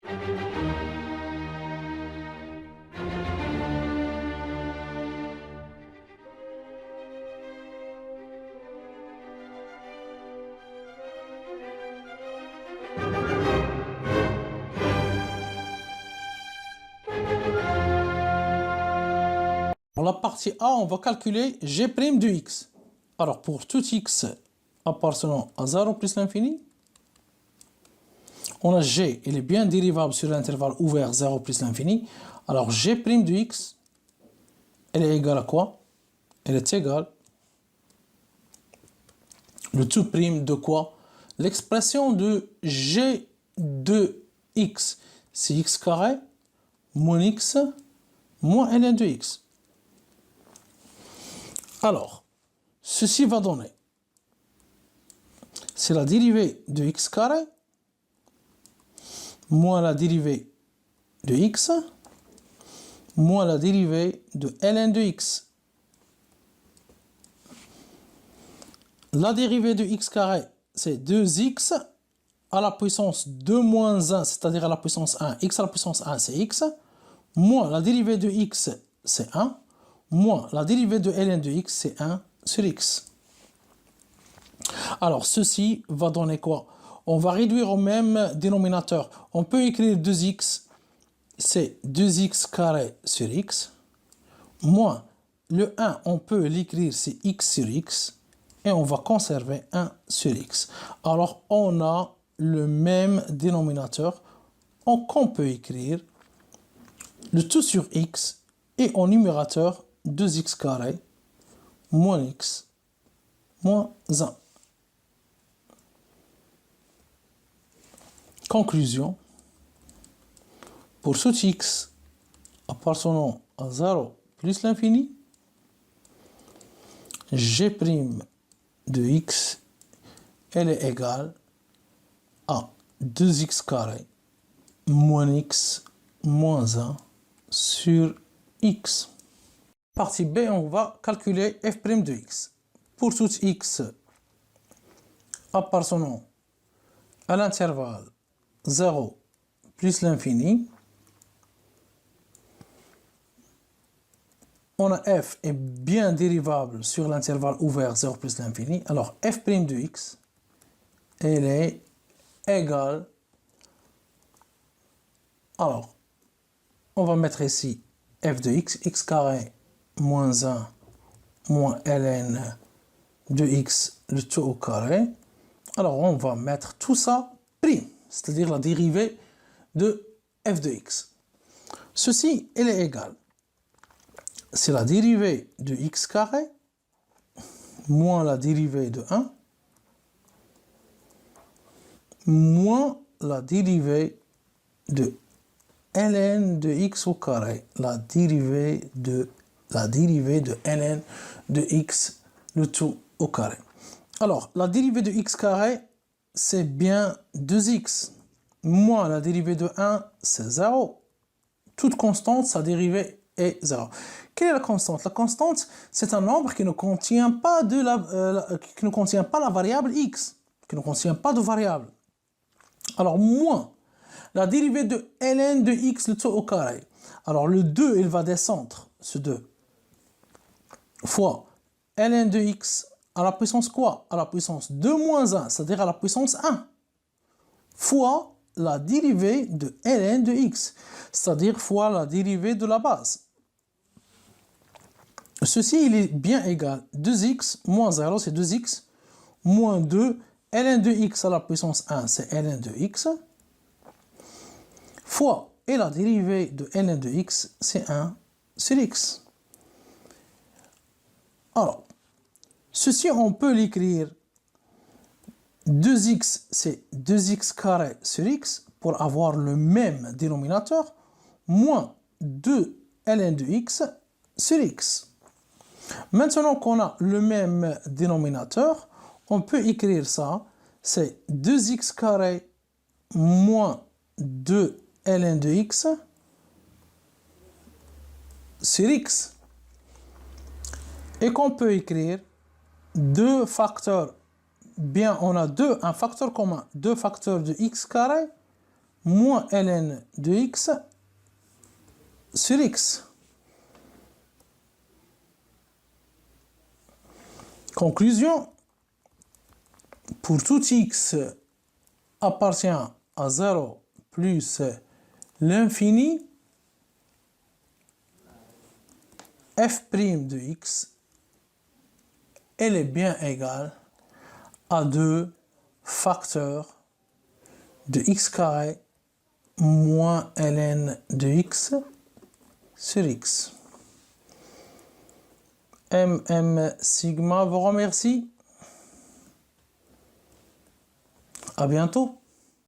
Pour la partie A, on va calculer g' de x. Alors, pour tout x appartenant à 0 plus l'infini, on a g, il est bien dérivable sur l'intervalle ouvert 0 plus l'infini. Alors, g' de x, elle est égale à quoi? Elle est égale le tout prime de quoi? L'expression de g de x, c'est x carré moins x moins ln de x. Alors, ceci va donner, c'est la dérivée de x carré moins la dérivée de x moins la dérivée de ln de x. La dérivée de x carré, c'est 2x à la puissance 2 moins 1, c'est-à-dire à la puissance 1. X à la puissance 1, c'est x. Moins la dérivée de x, c'est 1. Moins la dérivée de ln de x, c'est 1 sur x. Alors, ceci va donner quoi? On va réduire au même dénominateur. On peut écrire 2x, c'est 2x carré sur x. Moins le 1, on peut l'écrire, c'est x sur x. Et on va conserver 1 sur x. Alors, on a le même dénominateur qu'on peut écrire le tout sur x et en numérateur 2x carré moins x moins 1. Conclusion. Pour tout x appartenant à 0 plus l'infini, g' de x, elle est égale à 2x carré moins x moins 1 sur x. Partie B, on va calculer f' de x. Pour tout x appartenant à l'intervalle 0 plus l'infini, on a f est bien dérivable sur l'intervalle ouvert 0 plus l'infini. Alors, f' de x, elle est égale. Alors, on va mettre ici f de x, x carré moins 1 moins ln de x, le tout au carré. Alors, on va mettre tout ça prime, c'est-à-dire la dérivée de f de x. Ceci, elle est égale. C'est la dérivée de x carré moins la dérivée de 1 moins la dérivée de ln de x au carré, la dérivée de ln de x, le tout au carré. Alors, la dérivée de x carré, c'est bien 2x, moins la dérivée de 1, c'est 0. Toute constante, sa dérivée est 0. Quelle est la constante? La constante, c'est un nombre qui ne contient pas la variable x, qui ne contient pas de variable. Alors, moins la dérivée de ln de x, le tout au carré. Alors, le 2, il va descendre, ce 2, fois ln de x à la puissance quoi? À la puissance 2 moins 1, c'est-à-dire à la puissance 1, fois la dérivée de ln de x, c'est-à-dire fois la dérivée de la base. Ceci, il est bien égal. 2x moins 0, c'est 2x, moins 2, ln de x à la puissance 1, c'est ln de x, fois, et la dérivée de ln de x, c'est 1 sur x. Alors, ceci, on peut l'écrire 2x, c'est 2x carré sur x, pour avoir le même dénominateur, moins 2 ln de x sur x. Maintenant qu'on a le même dénominateur, on peut écrire ça, c'est 2x carré moins 2 ln de x sur x. Et qu'on peut écrire deux facteurs, bien on a un facteur commun, 2 facteurs de x carré moins ln de x sur x. Conclusion, pour tout x appartient à 0 plus l'infini, f' de x, elle est bien égale à 2 facteurs de x carré moins ln de x sur x. MM Sigma vous remercie. À bientôt.